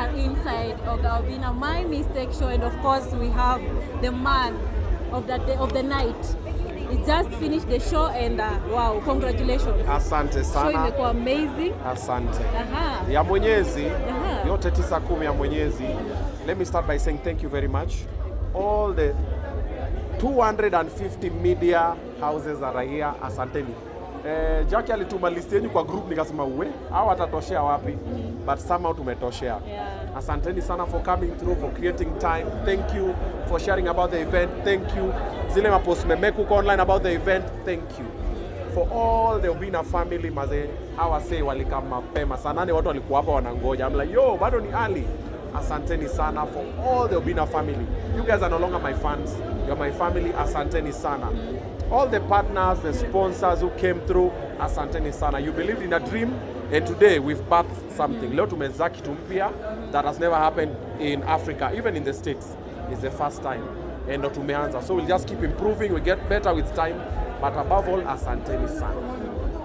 are inside Obinnna My Mistake Show, and of course we have the man of the night. He just finished the show and wow, congratulations. Asante sana. Show imekuwa amazing. Asante. Ya Mwenyezi, yote 9-10 ya Mwenyezi. Let me start by saying thank you very much. All the 250 media houses are here, asanteni. Jackie alituma list yenu kwa group nikasema hao watatoshea wapi? But somehow tumetoshea. Asanteni sana for coming through, for creating time. Thank you for sharing about the event. Thank you. Zile mapost mmekuko online about the event. Thank you. For all the Obinnna family maze, hawa say walikama mapema. Saa 8 watu walikuwa hapa wanangoja. I'm like, yo, bado ni early. Asanteni sana for all the Obinnna family. You guys are no longer my fans. You're my family. Asanteni sana. All the partners, the sponsors who came through, asanteni sana. You believed in a dream, and today we've birthed something. Leo tumezaa kitu mpya that has never happened in Africa, even in the States. It's the first time. And tumeanza. So we'll just keep improving, we get better with time. But above all, asanteni sana.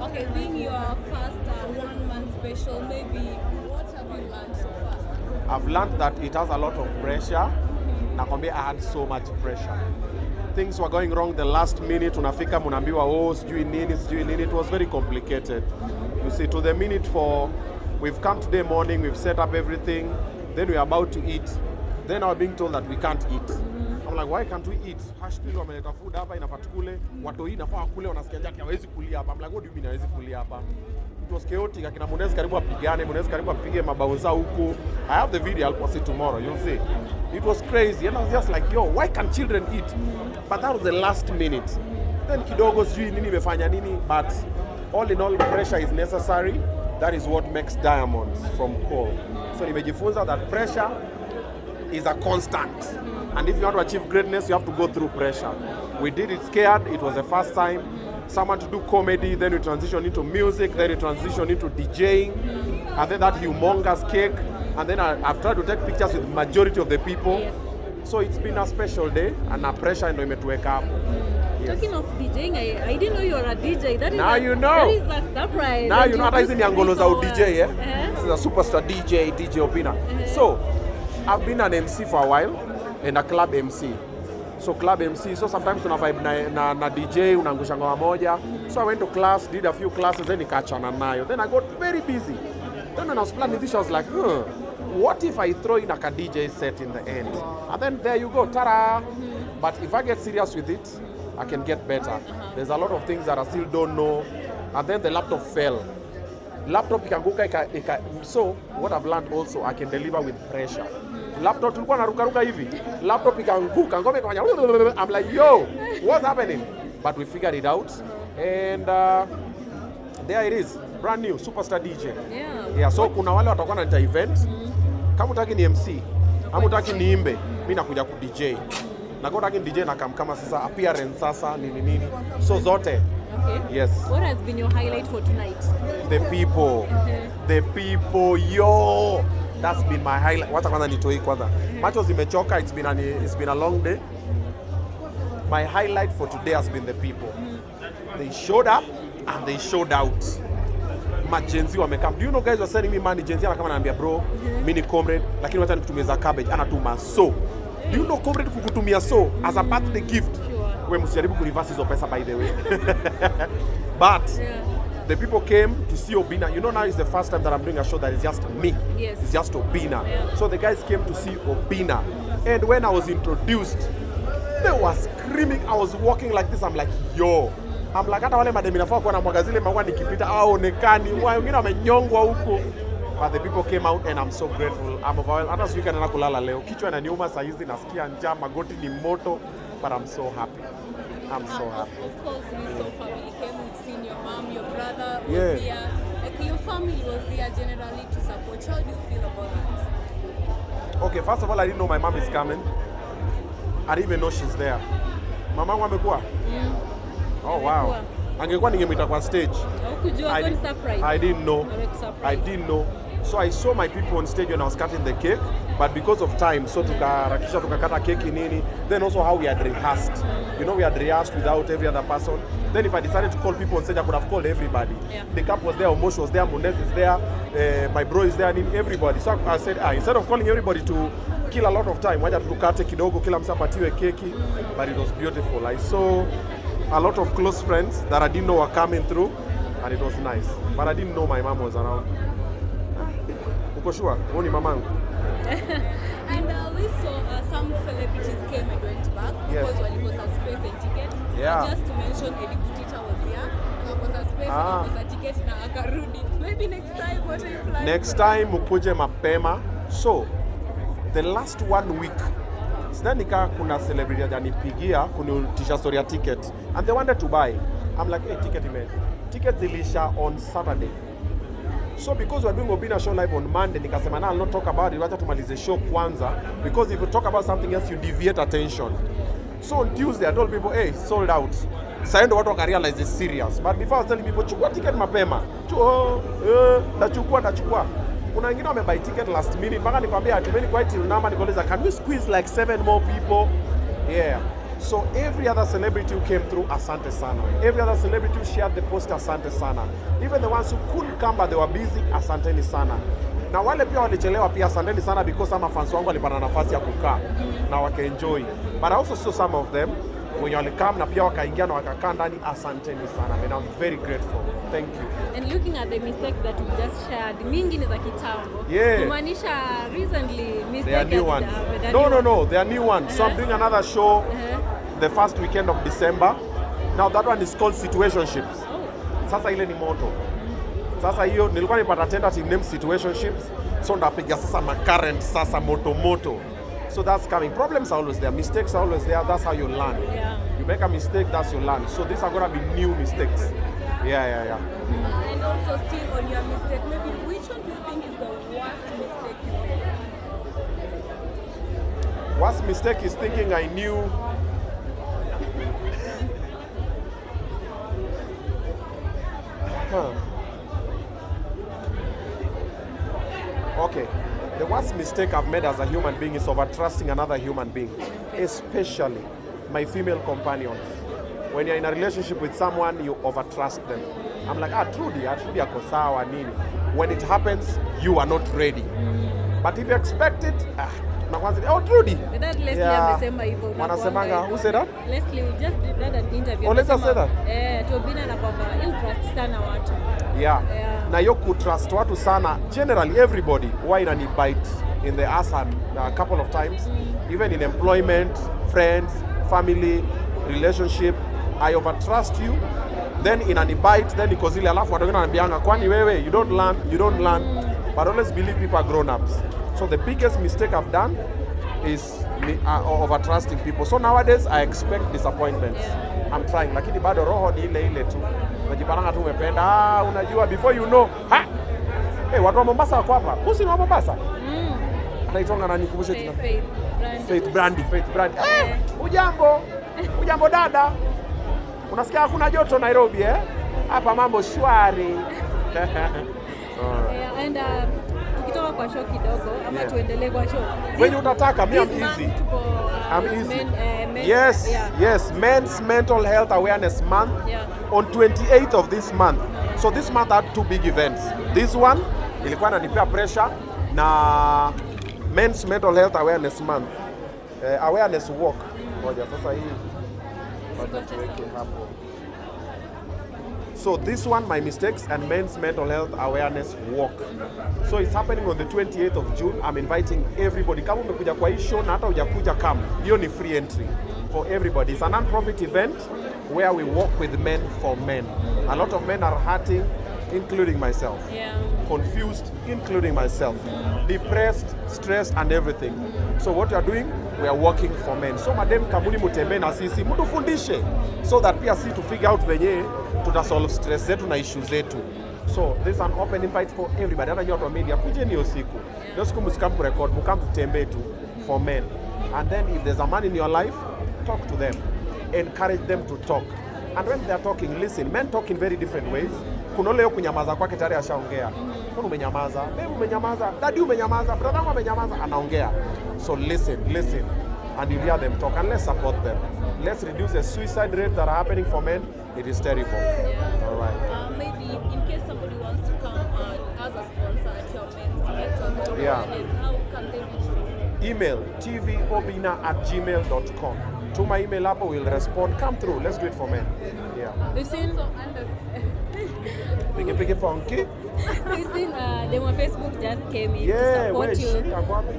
Okay, being your first one-month special, maybe what have you learned so far? I've learned that it has a lot of pressure. Nakwambia I had so much pressure. Things were going wrong the last minute. Unafika munambiwa sijui nini. It was very complicated. You see, to the minute we've come today morning, we've set up everything, then we're about to eat. Then I was being told that we can't eat. I'm like, why can't we eat? Hashpili wameleta food hapa inafaa tukule. Watu hii inafaa kule wanasikia njaa hawezi kulia hapa. I'm like, what do you mean hawezi kulia hapa? It was chaotic. Akina Munezi karibu apigane, Munezi karibu apige mabaunza huku. I have the video, I'll post it tomorrow, you'll see. It was crazy, and I was just like, yo, why can't children eat? But that was the last minute. Then kidogo sijui nini imefanya nini, but all in all, pressure is necessary. That is what makes diamonds from coal. So nimejifunza that pressure is a constant. And if you want to achieve greatness, you have to go through pressure. We did it scared, it was the first time. Someone to do comedy, then we transition into music, then we transition into DJing, and then that humongous cake. And then I've tried to take pictures with majority of the people. Yes. So it's been a special day, and a pressure ndio imetuweka hapo. Yes. Talking of DJing, I didn't know you were a DJ. That is now you know. That is a surprise. Now you know hata hizi ni angolo za DJ, yeah? This is a superstar DJ Obinnna. So I've been an MC for a while and a club MC. So club MC, so sometimes tuna vibe na DJ, unaangusha ngoma moja. So I went to class, did a few classes, then nikachana nayo. Then I got very busy. Then when I was planning this, I was like, what if I throw in a DJ set in the end? And then there you go, ta-da! But if I get serious with it, I can get better. There's a lot of things that I still don't know. And then the laptop fell. Laptop ikanguka, so what I've learned also, I can deliver with pressure. Laptop tulikuwa naruka hivi. Laptop ikanguka, ngome ikafanya. I'm like, yo, what's happening? But we figured it out. And there it is. Brand new, superstar DJ. Yeah, so kuna wale watakuwa na event. Kama utaki ni MC, kama utaki ni imbe, mimi nakuja ku DJ. Na kama utaki ni DJ na kama sasa appearance sasa nini. So zote. Okay. Yes. What has been your highlight for tonight? The people. The people, yo. That's been my highlight. Wacha kwanza nitoi kwanza. Macho zimechoka, it's been a long day. My highlight for today has been the people. They showed up and they showed out. Majenzi wamekam. Do you know guys were sending me money? Jenzi anakama ananiambia bro, mimi ni comrade lakini wacha nikutumia cabbage, anatuma so. Do you know comrade kukutumia so as a birthday gift? We msijaribu ku reverse hizo pesa by the way. But the people came to see Obinnna. You know now is the first time that I'm doing a show that is just me. Yes. It's just Obinnna. So the guys came to see Obinnna. And when I was introduced, they were screaming. I was walking like this. I'm like, yo. I'm like, hata wale mademi nafaa kuwa na mwaga zile maua nikipita haonekani. Wengine wamenyongwa huko. But the people came out and I'm so grateful. I'm overwhelmed. Hata siwika nena kulala leo. Kichwa inaniuma saa hizi, nasikia njaa, magoti ni moto. But I'm so happy. I'm so happy. Of course, you saw family came, we've seen your mom, your brother was here. Like your family was here generally to support. How do you feel about that? Okay, first of all, I didn't know my mom is coming. I didn't even know she's there. Mama wangu amekuwa? Oh wow. Angekuwa ningemwita kwa stage. Surprise. I didn't know. I didn't know. So I saw my people on stage when I was cutting the cake, but because of time, so tukaharakisha tukakata keki nini. Then also how we had rehearsed. You know, we had rehearsed without every other person. Then if I decided to call people on stage, I could have called everybody. Yeah. The Cap was there, Omosh was there, Munez is there, my bro is there, and everybody. So I said, instead of calling everybody to kill a lot of time, wacha tukate kidogo, kila msa patiwe keki. But it was beautiful. I saw a lot of close friends that I didn't know were coming through, and it was nice. But I didn't know my mom was around. Uko sure? Oni mamangu. And we saw some celebrities came and went back because walikosa space and ticket. Yeah. Just to mention, Eddie Butita was here. Akakosa space, akakosa ticket na akarudi. Maybe next time, what are you planning? Next time mukuje mapema. So the last 1 week, sidhani kuna celebrity ajanipigia kunitisha story ya ticket, and they wanted to buy. I'm like, hey, ticket zilisha on Saturday. So because we're doing Obinnna show live on Monday, nikasema I'll not talk about it, wacha tumalize show kwanza, because if you talk about something else you deviate attention. So on Tuesday I told people, hey, sold out. Sasa ndio watu wakarealize it's serious. But before I was telling people, chukua ticket mapema. Tachukua. Kuna wengine wamebuy ticket last minute, mpaka nikwambia atumeni quite till number, nikauliza can we squeeze like 7 more people? Yeah. So every other celebrity who came through, asante sana. Every other celebrity who shared the post, asante sana. Even the ones who couldn't come but they were busy, asanteni sana. Na wale pia walichelewa pia, asanteni sana, because some fans wangu walipata nafasi ya kukaa na wakaenjoy. But I also saw some of them wenye walikam na pia wakaingia na wakakaa ndani, asanteni sana. And I'm very grateful. Thank you. And looking at the mistake that we just shared, mingi ni za kitambo. Yeah. Kumaanisha recently mistake. They are new ones. No, they are new ones. So I'm doing another show the first weekend of December. Now that one is called Situationships. Sasa ile ni moto. Sasa hiyo nilikuwa nipata tentative name Situationships. So ndapiga sasa ma current sasa moto. So that's coming. Problems are always there. Mistakes are always there. That's how you learn. Yeah. You make a mistake, that's your learn. So these are going to be new mistakes. Yeah. And also still on your mistake, maybe which one do you think is the worst mistake you made? Worst mistake is thinking I knew. Okay. The worst mistake I've made as a human being is over-trusting another human being, especially my female companions. When you're in a relationship with someone, you over-trust them. I'm like, Trudy ako sawa nini. When it happens, you are not ready. But if you expect it, Trudy. That Leslie amesema hivyo. Wanasemanga, who said that? Leslie, we just did that an interview. Oh, let's say that. To Obinnna na kwamba you trust sana watu. Yeah. Na yo kutrust watu sana, generally everybody, why inani bite in the ass a couple of times, even in employment, friends, family, relationship, I overtrust you, then inani bite, then ikozile alafu watu wengine wananiambianga kwani wewe you don't learn, but always believe people are grown-ups. So the biggest mistake I've done is over-trusting people. So nowadays I expect disappointments. I'm trying, lakini bado roho ni ile tu. Najipanga tu umependa, unajua before you know, hey, watu wa Mombasa wako hapa. Usi ni wa Mombasa? Anaitonga nani kumbushe tena? Faith Brandy. Ujambo dada. Unasikia hakuna joto Nairobi Hapa mambo shwari. And tukitoka kwa show kidogo ama tuendelee kwa show. When utataka, me I'm easy. I'm easy. Yes, Men's Mental Health Awareness Month on 28th of this month. So this month I had 2 big events. This one ilikuwa inanipea pressure na Men's Mental Health Awareness Month. Awareness walk. Ngoja sasa hii. So this one, my mistakes, and Men's Mental Health Awareness Walk. So it's happening on the 28th of June. I'm inviting everybody. Kama umekuja kwa hii show na hata hujakuja come, hiyo ni free entry for everybody. It's a non-profit event where we walk with men for men. A lot of men are hurting, including myself. Confused, including myself. Depressed, stressed, and everything. So what we are doing, we are working for men. So madem kamuni mutembe na sisi, mutufundishe. So that pia si to figure out venye tutasolve stress zetu na issues zetu. So there's an open invite for everybody. Hata nyoto media, kujeni hiyo siku. Hiyo siku msikamu record, mkamu tutembe tu for men. And then if there's a man in your life, talk to them. Encourage them to talk. And when they're talking, listen. Men talk in very different ways. Kuna leo kunyamaza kwake tayari ashaongea. mbona umenyamaza? Babe umenyamaza, daddy umenyamaza, brother wangu amenyamaza, anaongea. So listen and you hear them talk and let's support them. Let's reduce the suicide rates that are happening for men. It is terrible. Yeah. All right. Maybe in case somebody wants to come as a sponsor at your men's mental Yeah. how can they reach you? Email tvobinnah@gmail.com. To my email hapo, we'll respond. Come through. Let's do it for men. Yeah. We've seen Piggy funky. we've seen them on Facebook just came in to Yeah, support where you. she? Akwapi?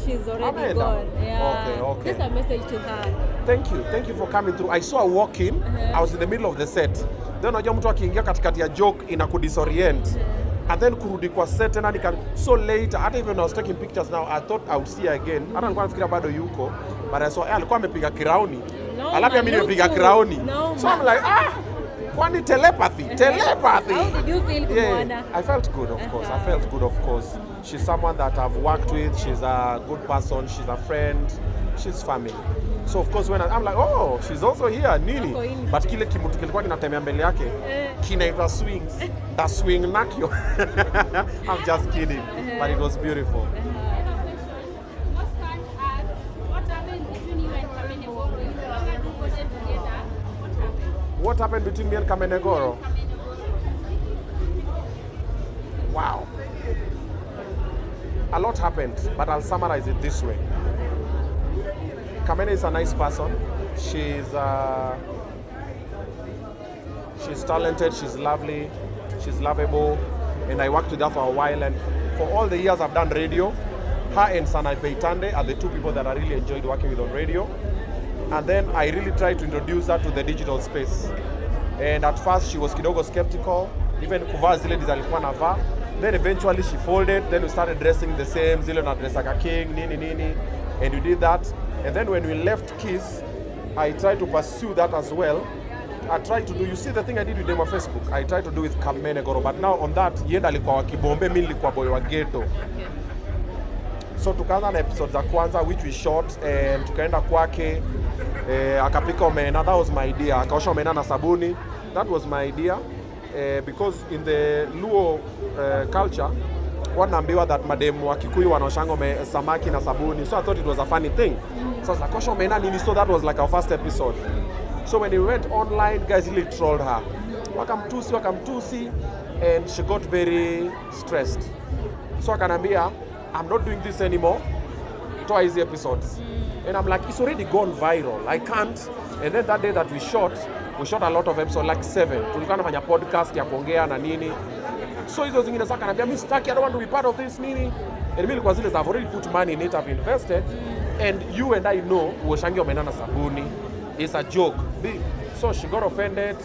She's already Amanda. gone. Yeah. Okay. Just a message to her. Thank you for coming through. I saw her walk in. I was in the middle of the set. Then unajua mtu akiingia katikati ya joke inakudisorient. And then kurudi kwa set tena so late, hata even when I was taking pictures now, I thought I would see her again. Hata nilikuwa nafikiria bado yuko, but I saw alikuwa amepiga kirauni. No, Alafu mimi nimepiga kirauni. No, so I'm like, kwani telepathy. How did you feel, Kumwana? I felt good, of course. I felt good, of course. She's someone that I've worked with. She's a good person. She's a friend. She's family. So of course when I'm like, oh, she's also here, nini. But kile kimutu kilikuwa kinatembea mbele yake, kinaitwa swings. The swing nakyo. I'm just kidding. But it was beautiful. What happened between me and Kamenegoro? Wow. A lot happened, but I'll summarize it this way. Kamene is a nice person. She's talented, she's lovely, she's lovable, and I worked with her for a while. And for all the years I've done radio, her and Sanai Beitande are the two people that I really enjoyed working with on radio. And then I really tried to introduce her to the digital space. And at first she was kidogo skeptical, even kuvaa zile alikuwa navaa. Then eventually she folded, then we started dressing the same, zile na dress like a king, nini, and we did that. And then when we left Kiss, I tried to pursue that as well. I tried to do, you see the thing I did with them on Facebook, I tried to do with Kamenegoro, but now on that, yenda alikuwa wa Kibombe, mimi nilikuwa boy wa ghetto. So tukaanza na episodes za kwanza which we shot, and tukaenda kwake, akapika omena, that was my idea. Akaosha omena na sabuni, that was my idea. Because in the Luo culture, wanaambiwa that mademu wa Kikuyu wanaoshanga samaki na sabuni. So I thought it was a funny thing. So I was like, osha omena nini? So that was like our first episode. So when we went online, guys really trolled her. Wakamtusi, and she got very stressed. So akanambia, I'm not doing this anymore. Twice the episodes. And I'm like, it's already gone viral. I can't. And then that day that we shot a lot of episodes, like 7. Tulikuwa nafanya podcast ya kuongea na nini. So hizo zingine sasa kanambia, mimi sitaki, I don't want to be part of this nini. And mimi kwa zile I've already put money in it, I've invested. And you and I know uoshangi omena na sabuni. It's a joke. So she got offended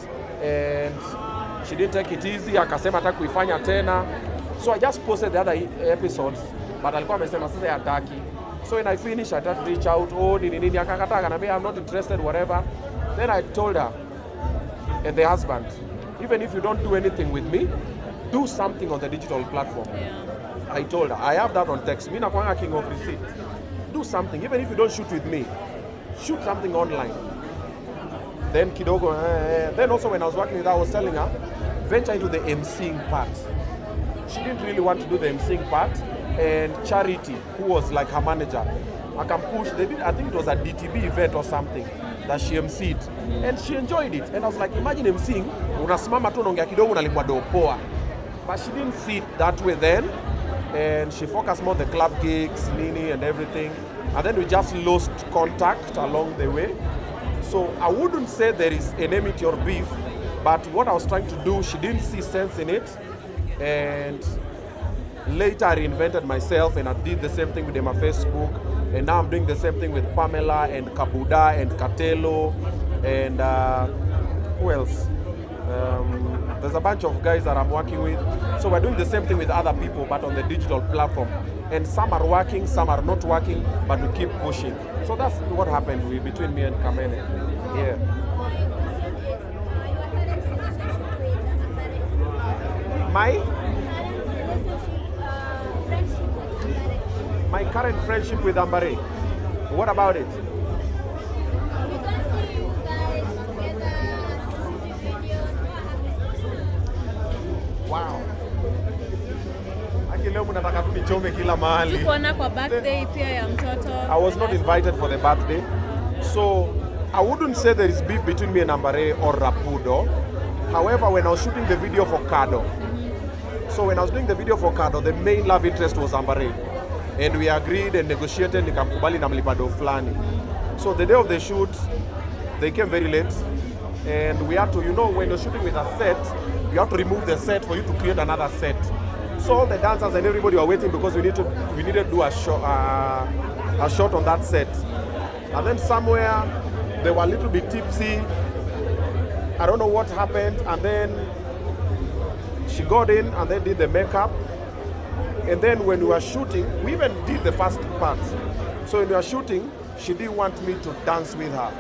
and she didn't take it easy. Akasema hataki kuifanya tena. So I just posted the other episodes, but alikuwa amesema sasa hataki. So when I finished, I tried to reach out, nini, akakataa, kanambia I'm not interested, whatever. Then I told her, and the husband, even if you don't do anything with me, do something on the digital platform. Yeah. I told her, I have that on text. Mimi nakuanga king of receipt. Do something, even if you don't shoot with me, shoot something online. Then kidogo, then also when I was working with her, I was telling her, venture into the emceeing part. She didn't really want to do the emceeing part, and Charity, who was like her manager, I can push. They did, I think it was a DTB event or something that she emceed, and she enjoyed it. And I was like, imagine emceeing, unasimama tu unaongea kidogo unalipwa do poa. But she didn't see it that way then, and she focused more on the club gigs, nini, and everything. And then we just lost contact along the way. So I wouldn't say there is enmity or beef, but what I was trying to do, she didn't see sense in it. And later I reinvented myself and I did the same thing with them on Facebook. And now I'm doing the same thing with Pamela and Kabuda and Katelo and who else? There's a bunch of guys that I'm working with. So we're doing the same thing with other people, but on the digital platform. And some are working, some are not working, but we keep pushing. So that's what happened between me and Kamene. Yeah. My current friendship with Ambare. What about it? Wow. leo mnataka tu nichome kila mahali. Tukuona kwa birthday pia ya mtoto. I was not invited for the birthday. So I wouldn't say there is beef between me and Ambare or Rapudo. However, when I was shooting the video for Kado, so when I was doing the video for Kado, the main love interest was Ambare. And we agreed and negotiated, nikamkubali na mlipado fulani. So the day of the shoot, they came very late. And we had to, you know, when you're shooting with a set, you have to remove the set for you to create another set. So all the dancers and everybody were waiting because we needed to do a shot on that set. And then somewhere they were a little bit tipsy. I don't know what happened. And then she got in and then did the makeup. And then when we were shooting, we even did the first part. So when we were shooting, she didn't want me to dance with her.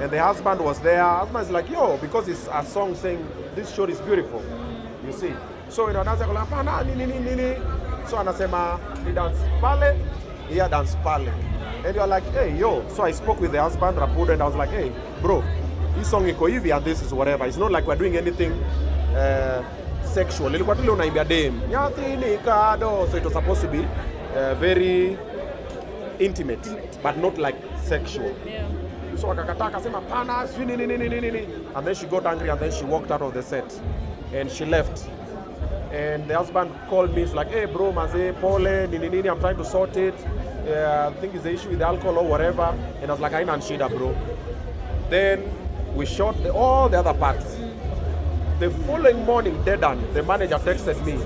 And the husband was there. Husband is like, yo, because it's a song saying, this shot is beautiful. You see? So when I dance, I go like, so anasema, he dance pale, here dance pale. And you're like, hey, yo. So I spoke with the husband, Rapudo, and I was like, hey, bro, this song iko hivi and this is whatever. It's not like we're doing anything sexual. Ilikuwa tu leo naimbia dem. So it was supposed to be very intimate, but not like sexual. Yeah. So akakataa akasema pana, and then she got angry and then she walked out of the set and she left. And the husband called me, he's like, hey bro, maze, pole, I'm trying to sort it. I think it's the issue with the alcohol or whatever. And I was like, I ain't shida, bro. Then we shot all the other parts. The following morning, dead on, the manager texted me,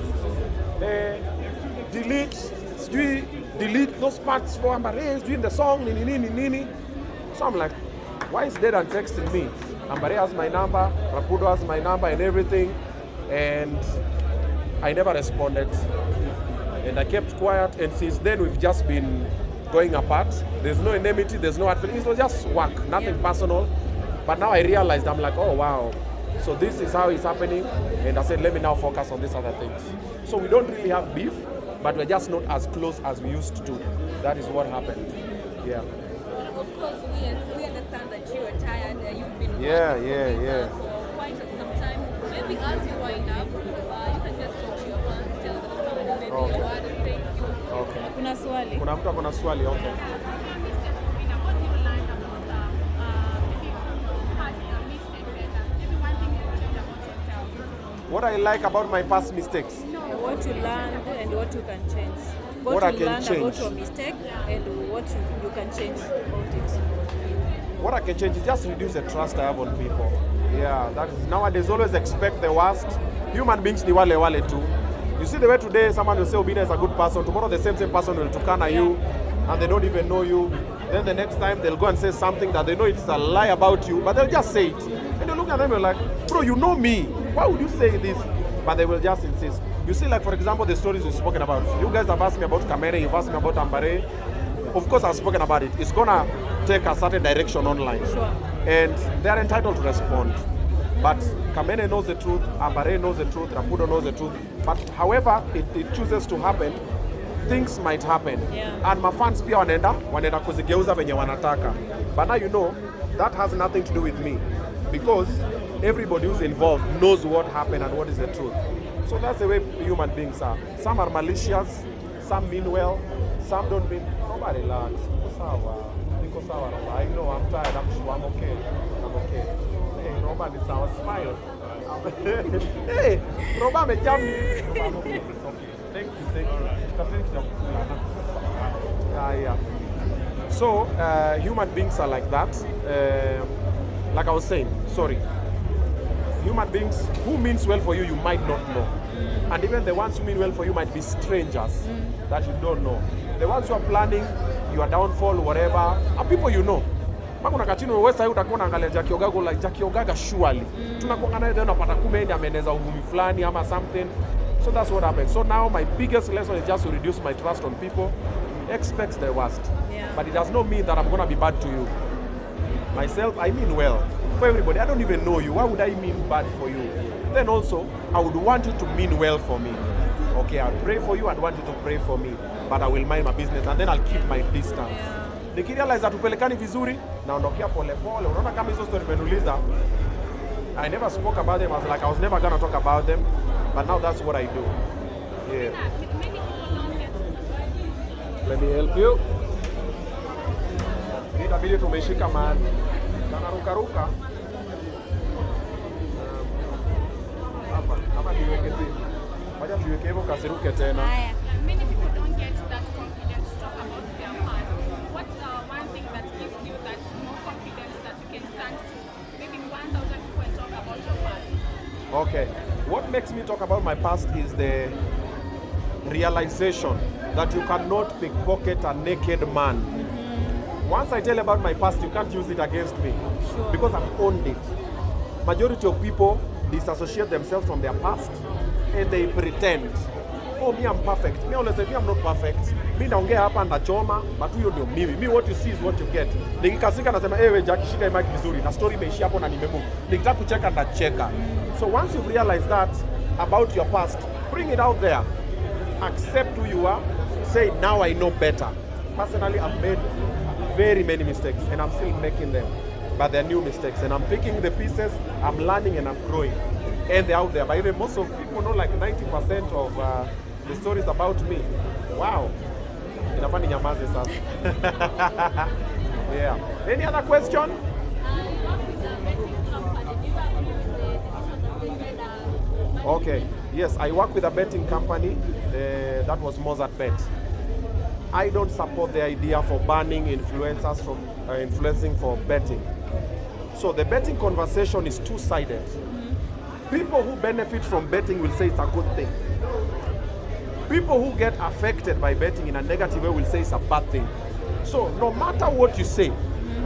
delete those parts for Ambare doing the song, So I'm like, why is Dedan texting me? Ambare has my number, Rapudo has my number and everything. And I never responded. And I kept quiet. And since then, we've just been going apart. There's no enmity, there's no hard feelings. It was just work, nothing personal. But now I realized, I'm like, oh, wow. So this is how it's happening. And I said, let me now focus on these other things. So we don't really have beef, but we're just not as close as we used to. That is what happened. Yeah. Of course, we understand that you are tired. You've been Yeah. for quite some time. Maybe as you wind up, you can just talk to your fans, tell them maybe Okay. a word of thank you. Okay. Kuna swali. Kuna mtu akona swali, okay. What I like about my past mistakes? What you learned and what you can change. What I you can learned change. about your mistake and what you can change about it. What I can change is just reduce the trust I have on people. Yeah, that is nowadays always expect the worst. Human beings ni wale too. You see the way today someone will say Obinnna is a good person, tomorrow the same person will tukana you and they don't even know you. Then the next time they'll go and say something that they know it's a lie about you, but they'll just say it. And you look at them and you're like, bro, you know me. Why would you say this? But they will just insist. You see, like for example, the stories we've spoken about. You guys have asked me about Kamere, you've asked me about Ambare. Of course, I've spoken about it. It's gonna take a certain direction online. Sure. And they're entitled to respond. But Kamene knows the truth, Ambare knows the truth, Rapudo knows the truth. But however it chooses to happen, things might happen. Yeah. And my fans pia wanaenda kuzigeuza venye wanataka. But now you know, that has nothing to do with me. Because everybody who's involved knows what happened and what is the truth. So that's the way human beings are. Some are malicious, some mean well, some don't mean. Nobody relax. Niko sawa. I know I'm tired. I'm sure I'm okay. I'm okay. Hey, nobody sawa. Smile. Hey, Roba me jam me. I'm okay. It's okay. Thank you. Yeah. So human beings are like that. Like I was saying, sorry. Human beings who means well for you, you might not know. And even the ones who mean well for you might be strangers that you don't know. The ones who are planning your downfall, whatever, are people you know. Kuna kachino wewe sasa utakuwa unaangalia Jackie Ogago like Jackie Ogaga surely. Tunakuwa naye then unapata kumbe ameneza uvumi fulani ama something. So that's what happened. So now my biggest lesson is just to reduce my trust on people. Expect the worst. Yeah. But it does not mean that I'm going to be bad to you. Myself, I mean well. For everybody, I don't even know you. Why would I mean bad for you? Then also, I would want you to mean well for me. Okay, I'll pray for you and want you to pray for me. But I will mind my business and then I'll keep my distance. Yeah. Nikirealize tupelekani vizuri, naondokea pole pole. Unaona kama hizo story nimenuliza. I never spoke about them. I was never going to talk about them. But now that's what I do. Yeah. Many people Let me help you. Itabidi tumeshika mahali. Ruka. Hapa, kama niweke hivi. Wacha tuweke hivyo kasiruke tena. Many people don't get that confidence to talk about their past. What's one thing that gives you that more confidence that you can stand to maybe 1,000 people and talk about your past? Okay. What makes me talk about my past is the realization that you cannot pickpocket a naked man. Once I tell about my past, you can't use it against me. Sure. Because I've owned it. Majority of people disassociate themselves from their past and they pretend, oh, me I'm perfect. Me always say, me I'm not perfect. Me naongea hapa ndachoma, but huyo ndio mimi. Me what you see is what you get. Nikikasika nasema, ewe Jackie, shika mic vizuri. Na story imeishia hapo na nimemove. Nikitaka kucheka ndacheka. So once you've realized that about your past, bring it out there. Accept who you are. Say, now I know better. Personally, I've made very many mistakes and I'm still making them. But they're new mistakes and I'm picking the pieces, I'm learning and I'm growing. And they're out there. But even most of people know like 90% of the stories about me. Wow. Inafaa ninyamaze sasa. Yeah. Any other question? Okay. Yes, I work with a betting company. That was Mozart Bet. I don't support the idea for banning influencers from influencing for betting. So the betting conversation is two-sided. People who benefit from betting will say it's a good thing. People who get affected by betting in a negative way will say it's a bad thing. So no matter what you say,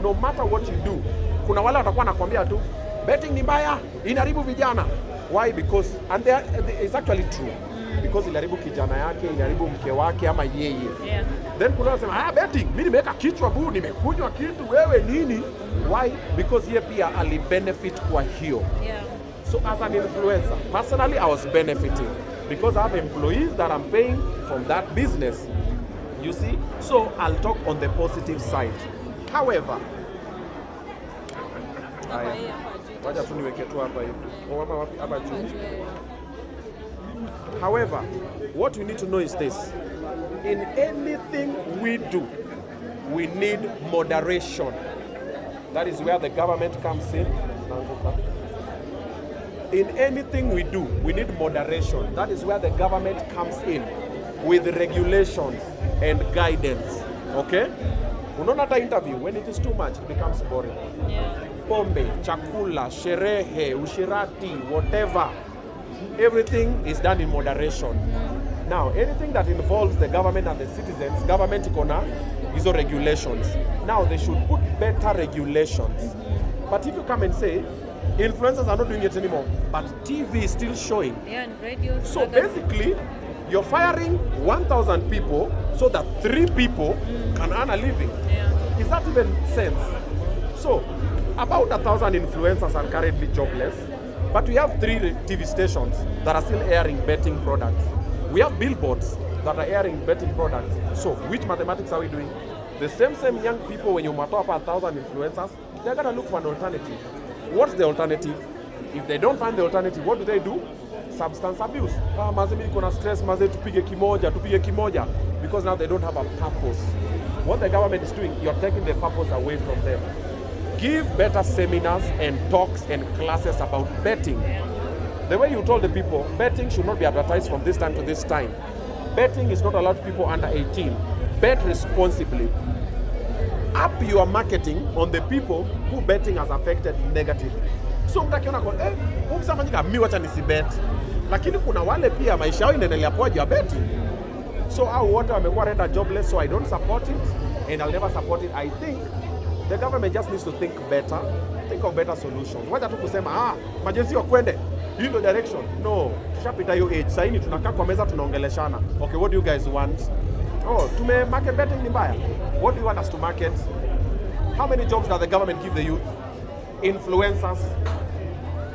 no matter what you do, kuna wale watakuwa nakwambia tu betting ni mbaya, inaharibu vijana. Why? Because, and it's actually true. Because iliharibu kijana yake, iliharibu mke wake ama yeye. Yeah. Then kuna wanasema, betting, mimi nimeweka kichwa buu, nimekunywa kitu, wewe nini? Why? Because yeye pia alibenefit kwa hiyo. Yeah. So as an influencer, personally I was benefiting because I have employees that I'm paying from that business. You see? So I'll talk on the positive side. However, wacha tu niweke tu hapa hivi. Hapa juu. However, what we need to know is this. In anything we do, we need moderation. That is where the government comes in. In anything we do, we need moderation. That is where the government comes in with regulations and guidance. Okay? Unaona hata interview, when it is too much, it becomes boring. Yeah. Pombe, chakula, sherehe, ushirati, whatever. Everything is done in moderation. Now, anything that involves the government and the citizens, government ikona hizo regulations. Now, they should put better regulations. But if you come and say, influencers are not doing it anymore, but TV is still showing. Yeah, and radio. So basically, you're firing 1,000 people so that 3 people can earn a living. Yeah. Is that even sense? So, about 1,000 influencers are currently jobless, but we have 3 TV stations that are still airing betting products. We have billboards that are airing betting products. So, which mathematics are we doing? The same young people, when you matter up 1,000 influencers, they're gonna look for an alternative. What's the alternative? If they don't find the alternative, what do? Substance abuse. Maze mimi niko na stress, maze tupige kimoja. Because now they don't have a purpose. What the government is doing, you're taking the purpose away from them. Give better seminars and talks and classes about betting. The way you told the people, betting should not be advertised from this time to this time. Betting is not allowed people under 18. Bet responsibly. Up your marketing on the people who betting has affected negatively. So mtakiona kwa ukisafanyika mimi wacha nisibet. Lakini kuna wale pia maisha yao inaendelea poa juu ya betting. So hao wote wamekuwa renda jobless, so I don't support it and I'll never support it. I think the government just needs to think better, think of better solutions. Wacha tu kusema majenzi wakwende hii ndio direction. No, tushapita hiyo age. Sasa hivi tunakaa kwa meza tunaongeleshana. Okay, what do you guys want? Tume market betting ni mbaya. What do you want us to market? How many jobs does the government give the youth? Influencers.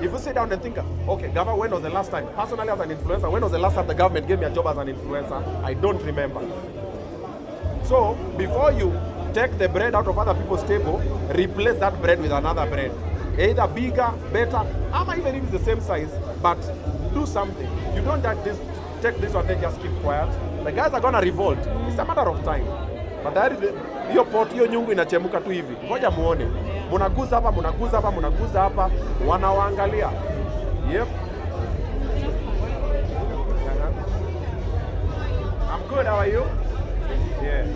If you sit down and think, okay, government, when was the last time? Personally, as an influencer, when was the last time the government gave me a job as an influencer? I don't remember. So, before you take the bread out of other people's table, replace that bread with another bread. Either bigger, better, or even if it's the same size, but do something. You don't take this one and just keep quiet. The guys are gonna revolt. It's a matter of time. But that hiyo pot, hiyo nyungu inachemuka tu hivi. Ngoja muone. Munaguza hapa, munaguza hapa, munaguza hapa, wanawaangalia. Yep. I'm good, how are you? Yeah.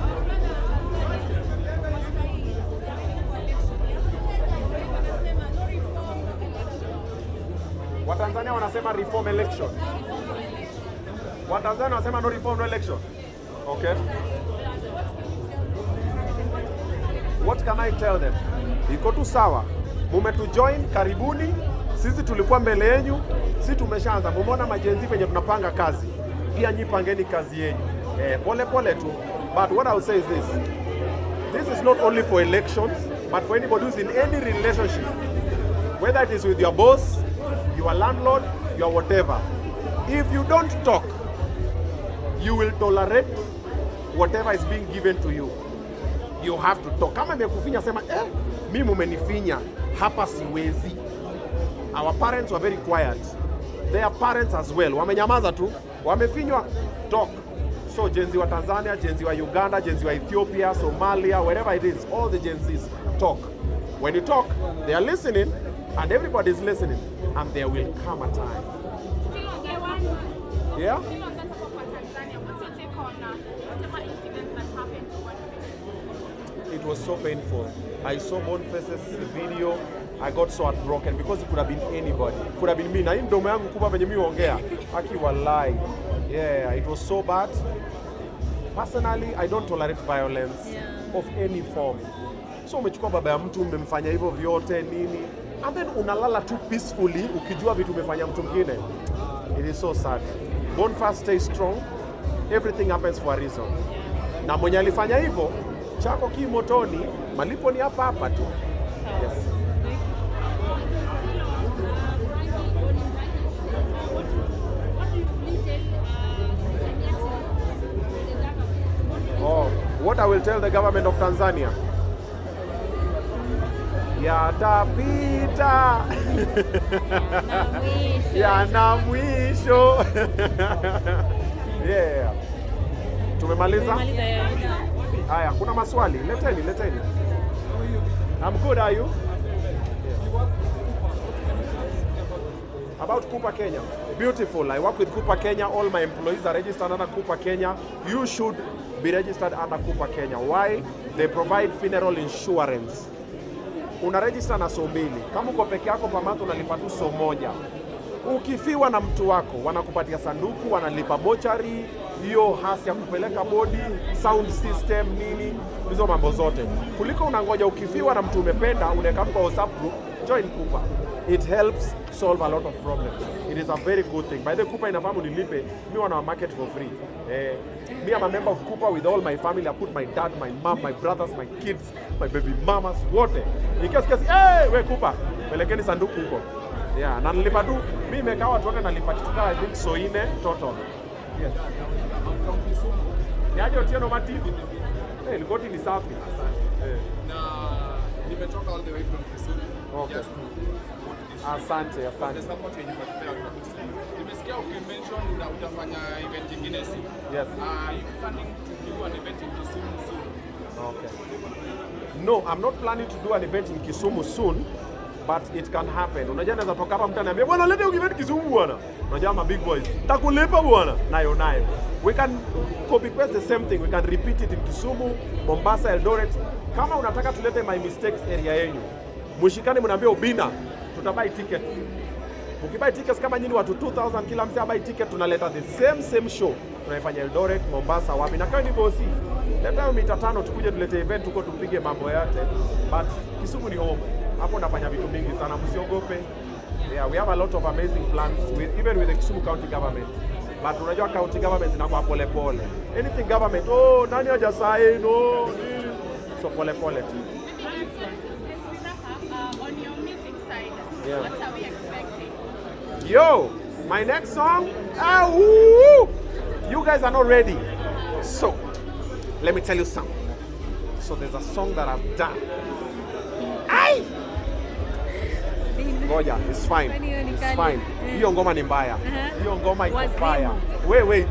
Watanzania wanasema reform election. Watanzania wanasema no reform, no election. Okay. What can I tell them? Iko tu sawa. Mumetujoin, karibuni. Sisi tulikuwa mbele yenu, sisi tumeshaanza. Mumeona majenzi venye tunapanga kazi. Pia nyi pangeni kazi yenu. Pole pole tu. But what I will say is this. This is not only for elections, but for anybody who's in any relationship. Whether it is with your boss, your landlord, your whatever. If you don't talk, you will tolerate whatever is being given to you. You have to talk. Kama imekufinya sema, mimi mumenifinya, hapa siwezi. Our parents were very quiet. Their parents as well. Wamenyamaza tu, wamefinywa, talk. So Gen Z wa Tanzania, Gen Z wa Uganda, Gen Z wa Ethiopia, Somalia, wherever it is, all the Gen Zs talk. When you talk, they are listening, and everybody is listening, and there will come a time. Still on that one. Yeah? Still on that topic for Tanzania, what's your take on whatever incident that happened to one? It was so painful. I saw Boniface's video. I got so heartbroken because it could have been anybody. It could have been me. Na hii mdomo yangu kubwa venye mimi ongea. Aki wallahi. Yeah, it was so bad. Personally, I don't tolerate violence of any form. So umechukua baba ya mtu, umemfanya hivyo vyote nini, and then unalala tu peacefully ukijua vitu umefanya mtu mwingine. It is so sad. Boniface, stay strong. Everything happens for a reason. Na mwenye alifanya hivyo, chako ki motoni, malipo ni hapa hapa tu. Yes. Oh, what I will tell the government of Tanzania? Yatapita. Yana mwisho. Yeah. Tumemaliza? Haya, kuna maswali. Leteni. I'm good, are you? Yeah. About Cooper Kenya. Beautiful. I work with Cooper Kenya. All my employees are registered under Cooper Kenya. You should be registered under Cooper Kenya. Why? They provide funeral insurance. Una register na so mbili. Kama uko peke yako pamato unalipa tu so moja. Ukifiwa na mtu wako, wanakupatia sanduku, wanalipa mochari, hiyo hasi ya kupeleka body, sound system nini, hizo mambo zote. Kuliko unangoja ukifiwa na mtu umependa, unaweka kwa WhatsApp group, join Cooper. It helps solve a lot of problems. It is a very good thing. By the Cooper inafahamu nilipe, mi wana market for free. Me am a member of Cooper with all my family. I put my dad, my mom, my brothers, my kids, my baby mamas, wote. Ikasi, hey, we Cooper, pelekeni sanduku huko. Yeah, na nilipa tu, mimi nimekaa watu wote nalipa kitu kama I think so ine total. Yes. Ni aje Otieno Mativi? Ligoti ni safi. Na nimetoka all the way from Kisumu. Okay. Just to Asante. the support yenye mnatupea kwa Kisumu. Nimesikia ukimention utafanya event nyingine soon. Yes. Are you planning to do an event in Kisumu soon? Okay. No, I'm not planning to do an event in Kisumu soon, but it can happen. Unajua naweza toka hapa mtu ananiambia bwana leta event Kisumu bwana. Unajua ma big boys. Takulipa bwana. Nayo. We can copy paste the same thing. We can repeat it in Kisumu, Mombasa, Eldoret. Kama unataka tulete my mistakes area yenu, mushikane mnaambia Obinnna, tutabuy ticket. Ukibuy tickets kama nyinyi watu 2000 kila mtu abuy ticket, tunaleta the same show. Tunaifanya Eldoret, Mombasa, wapi. Na kama ni bosi, leta mita 5 tukuje tulete event huko tupige mambo yote. But Kisumu ni home. Hapo nafanya vitu mingi sana, msiogope. Yeah, we have a lot of amazing plans even with the Kisumu County government. But unajua county government zinakuwa pole pole. Anything government, nani haja sahi, no. So pole pole tu. On your music side, Yeah. what are we expecting? Yo, my next song, woo! You guys are not ready. So, let me tell you something. So there's a song that I've done. Ay! Ngoja, it's fine. It's fine. Hiyo ngoma ni mbaya. Hiyo ngoma iko fire. Wait.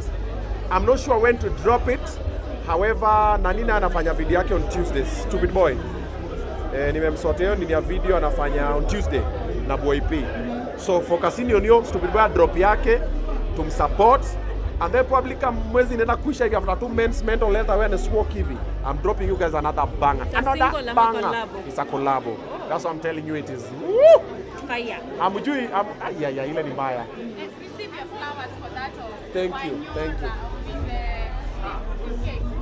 I'm not sure when to drop it. However, Nanina anafanya video yake on Tuesday, Stupid Boy. Nimemsotea nini ya video anafanya on Tuesday na Boy P. So focusini on hiyo Stupid Boy drop yake, tumsupport. And then probably come mwezi inaenda kuisha hivi after 2 months mental health awareness walk hivi. I'm dropping you guys another banger. Another banger. It's a collab. That's what I'm telling you it is. Woo! Fire. Amujui yeah, ile ni mbaya. Receive your flowers for that. Thank you.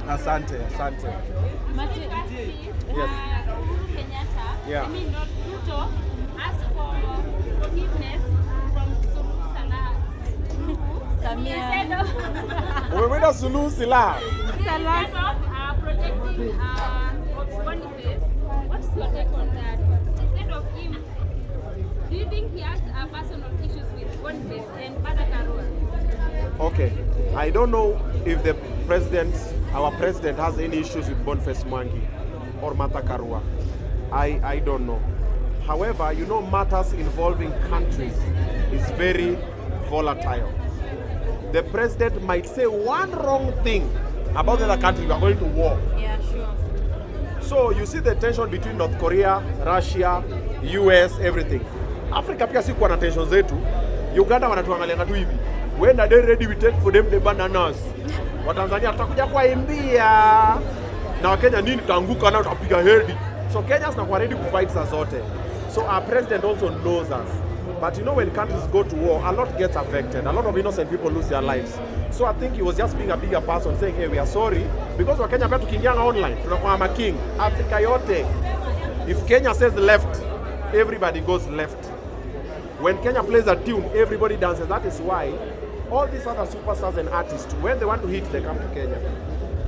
Asante. Yes. Kenyatta. Yeah. I mean, not Ruto asked for forgiveness from Samia. Umemwenda Suluhu Sila. Instead of protecting Boniface, what's your take on that? Instead of him, do you think he has personal issues with Boniface and Martha Karua? Okay, I don't know if our president has any issues with Boniface Mwangi or Martha Karua. I don't know. However, you know, matters involving countries is very volatile. The president might say one wrong thing about the other country, we are going to war. Yeah, sure. So you see the tension between North Korea, Russia, US, everything. Africa pia si kuwa na tension zetu. Uganda wanatuangalia tu hivi. When are they ready we take for them the bananas? Watanzania tutakuja kuimbia. Na Wakenya nini taanguka na tutapiga hedi. So Kenyans na ready to fight saa zote. So our president also knows us. But you know, when countries go to war, a lot gets affected. A lot of innocent people lose their lives. So I think he was just being a bigger person saying, hey, we are sorry. Because Wakenya pia tukiingianga online, tunakuwa ma king. Africa yote. If Kenya says left, everybody goes left. When Kenya plays a tune, everybody dances. That is why all these other superstars and artists, when they want to hit, they come to Kenya.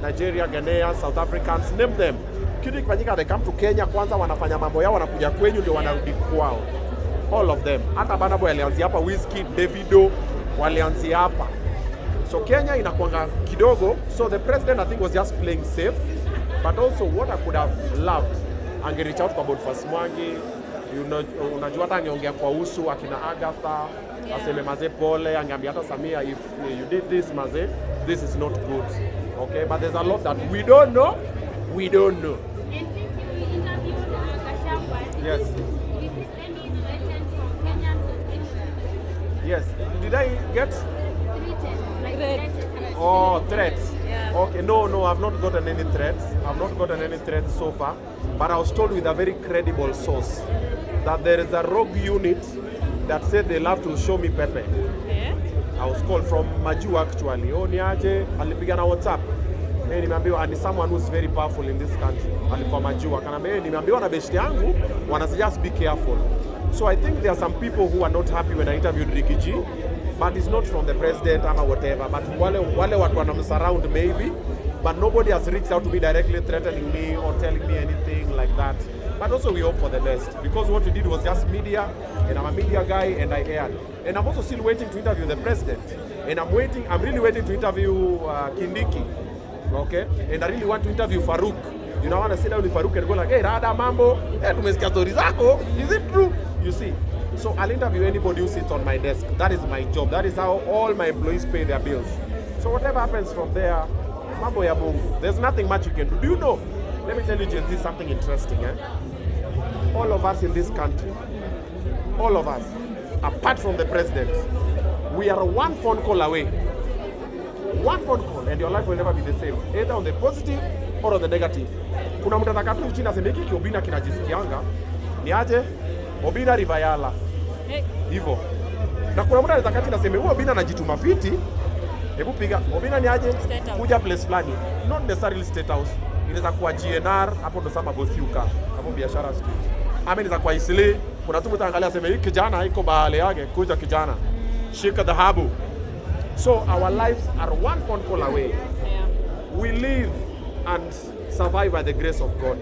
Nigeria, Ghanaians, South Africans, name them. Kitu ikifanyika, they come to Kenya, kwanza wanafanya mambo yao, wanakuja kwenyu ndio wanarudi kwao. All of them. Hata Burna Boy alianzia hapa, Wizkid, Davido walianzia hapa. So Kenya inakuanga kidogo. So the president I think was just playing safe. But also what I could have loved, ange reach out kwa Boniface Mwangi. Unajua hata angeongea kwa usu akina Agatha, aseme maze pole, angeambia hata Samia, if you did this maze, this is not good. Okay, but there's a lot that we don't know. And since you interviewed Gachagua, Yes. is it any threats from Kenyans or Kenyans? Yes. Did I get? Threats. Oh, threats. Yeah. Okay, no, I've not gotten any threats. I've not gotten any threats so far. But I was told with a very credible source that there is a rogue unit that said they'll have to show me Pepe. Yeah. I was called from Maju actually. Oh, niaje, alipigana WhatsApp. Nimeambiwa and someone who's very powerful in this country. Alikuwa Maju akanambia nimeambiwa na best yangu just be careful. So I think there are some people who are not happy when I interviewed Ricky G, but it's not from the president or whatever. But wale watu wanamsurround maybe, but nobody has reached out to me directly threatening me or telling me anything like that. But also we hope for the best because what we did was just media, and I'm a media guy and I aired. And I'm also still waiting to interview the president. And I'm really waiting to interview Kindiki. Okay? And I really want to interview Farouk. You know, I want to sit down with Farouk and go like, hey, Rada Mambo, tumesikia story zako. Is it true? You see? So I'll interview anybody who sits on my desk. That is my job. That is how all my employees pay their bills. So whatever happens from there, Mambo ya Mungu. There's nothing much you can do. Do you know? Let me tell you, Gen Z, something interesting. All of us in this country, all of us, apart from the president, we are one phone call away. One phone call and your life will never be the same, either on the positive or on the negative. Kuna mtu anataka tu chini aseme hiki Obinnna kinajisikianga ni aje Obinnna Rivayala hivyo, na kuna mtu anataka chini aseme huyo Obinnna anajituma fiti, hebu piga Obinnna ni aje kuja place fulani, not necessarily state house, inaweza kuwa GNR hapo ndo sama Bosiuka hapo biashara street, ama inaweza kuwa Isli. Kuna mtu mtaangalia aseme hiki kijana iko bahale yake kuja kijana shika dhahabu. So our lives are one phone call away. Yeah. We live and survive by the grace of God.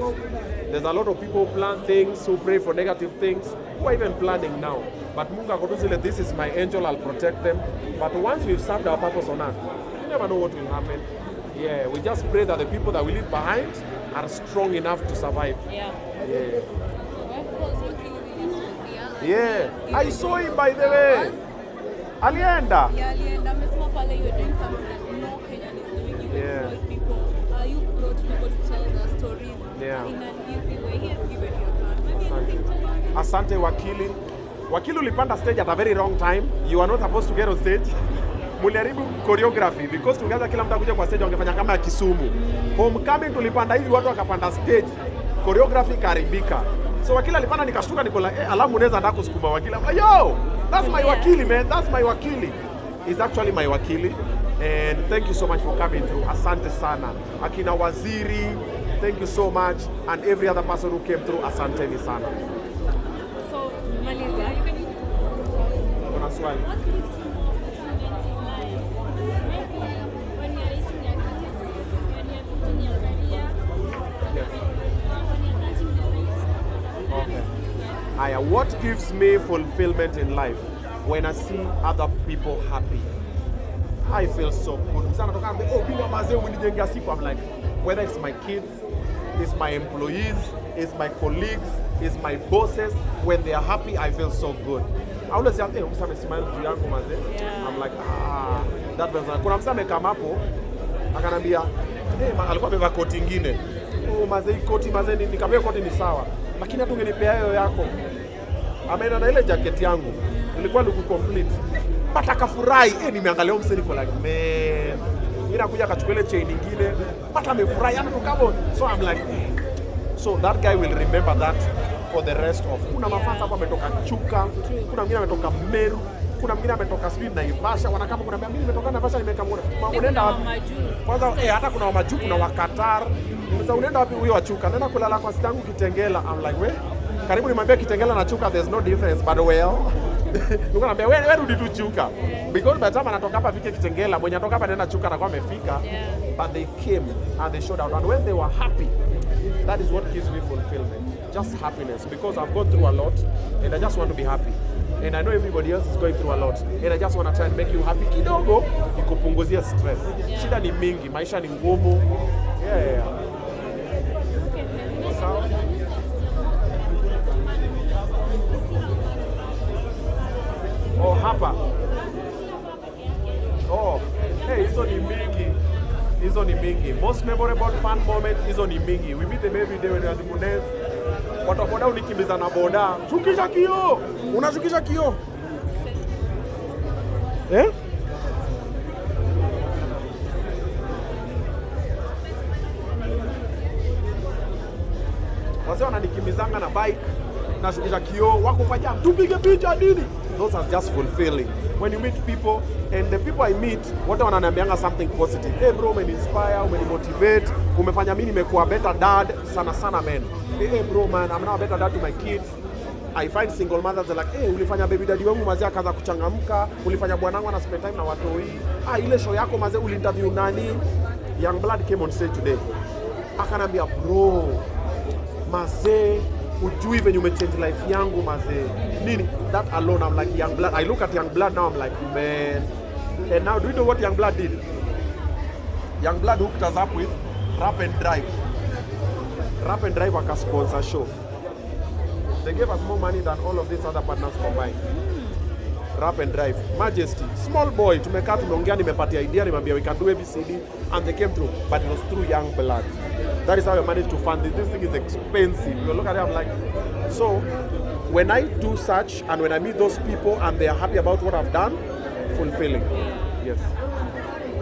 There's a lot of people who plan things, who pray for negative things, who are even planning now. But Mungu akotusile, this is my angel, I'll protect them. But once we've served our purpose on earth, you never know what will happen. Yeah, we just pray that the people that we leave behind are strong enough to survive. Yeah. Yeah. Yeah, I saw him by the way. Alienda. Yeah, Alienda amesema pale you're doing something that no Kenyan Yeah. with people. You brought people to tell their stories Yeah. in an easy way. He has given you a plan. Maybe anything to learn. Asante wakili. Wakili ulipanda stage at a very wrong time. You are not supposed to get on stage. Muliharibu choreography because tungeanza kila mtu akuja kwa stage wangefanya kama ya Kisumu. Homecoming tulipanda hivi watu wakapanda stage. Choreography karibika. So wakili alipanda nikashtuka niko like, alamu unaweza ndako kusukuma wakili. I'm like, yo, that's my wakili man. That's my wakili. He's actually my wakili. And thank you so much for coming through. Asante sana. Akina Waziri, thank you so much. And every other person who came through, asanteni sana. So, Maliza, you can Kuna swali? What gives you more fulfillment in life? Maybe when you're raising your kids, when you're building your career, Yes. or when you're touching the lives of Okay. others. Aya, what gives me fulfillment in life? When I see other people happy. I feel so good. Sana toka ambe, Obinnna mazee umenijengea siku. I'm like, whether it's my kids, it's my employees, it's my colleagues, it's my bosses, when they are happy, I feel so good. I always say, hey, msame smile juu yangu mazee. Yeah. I'm like, that was kuna msame kama hapo akanambia, hey, alikuwa amevaa koti ingine. Oh, mazee koti mazee nikamwambia koti ni sawa. Lakini hata ungenipea hiyo yako. Ameenda na ile jacket yangu. Ilikuwa look complete. But akafurahi. Nimeangalia msee niko like, man. Ila kuja akachukua ile chain nyingine. But amefurahi ana tukabo. So I'm like, so that guy will remember that for the rest of. Kuna mafans hapa ametoka Chuka, kuna mwingine ametoka Meru, kuna mwingine ametoka sijui Naivasha. Wanakama kuna mimi nimetoka Naivasha nimekamwona. Unaenda wapi? Kwanza hata kuna wa Majuu, kuna wa Qatar. Sasa unaenda wapi huyo wa Chuka? Nenda kulala kwa sitangu Kitengela. I'm like, we karibu nimwambia Kitengela na Chuka there's no difference but well. Niko naambia wewe rudi tu Chuka. Because by the time anatoka hapa fike Kitengela, mwenye anatoka hapa anaenda Chuka anakuwa amefika. But they came and they showed out and when they were happy, that is what gives me fulfillment. Just happiness because I've gone through a lot and I just want to be happy. And I know everybody else is going through a lot and I just want to try and make you happy kidogo ikupunguzia stress. Shida ni mingi, maisha ni ngumu. Yeah. Sawa? Oh, hapa. Oh, hey, hizo ni mingi. Hizo ni mingi. Most memorable fun moment, hizo ni mingi. We meet them every day when we are the Munez. Watu boda unikimbiza na boda. Shukisha kio. Unashukisha kio. Eh? Wase wananikimbizanga na bike. Nashukisha kio. Wako kwa jam. Tupige picha nini? Those are just fulfilling. When you meet people, and the people I meet, wote wananiambianga something positive. Hey bro, umeni-inspire, umeni-motivate, umefanya mimi nimekuwa better dad, sana sana man. Hey bro man, I'm now a better dad to my kids. I find single mothers are like, hey, ulifanya baby daddy wangu mazee akaanza kuchangamka, ulifanya bwanangu ana spend time na watoi. Ile show yako mazee ulinterview nani? Young Blood came on stage today. Akanambia bro, mazee ujui venye umechange life yangu mazee. Nini? That alone, I'm like, Young Blood. I look at Young Blood now, I'm like, man. And now, do you know what Young Blood did? Young Blood hooked us up with Rap and Drive. Rap and Drive waka sponsor show. They gave us more money than all of these other partners combined. Rap and Drive. Majesty. Small boy. Tumekaa tumeongea nimepatia idea nimwambia we can do ABCD and they came through. But it was through Young Blood. That is how I managed to fund this. This thing is expensive. You look at it, I'm like, so when I do such and when I meet those people and they are happy about what I've done, fulfilling. Yes.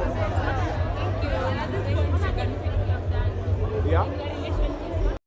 Thank you. At this point, what are the things you have done Yeah.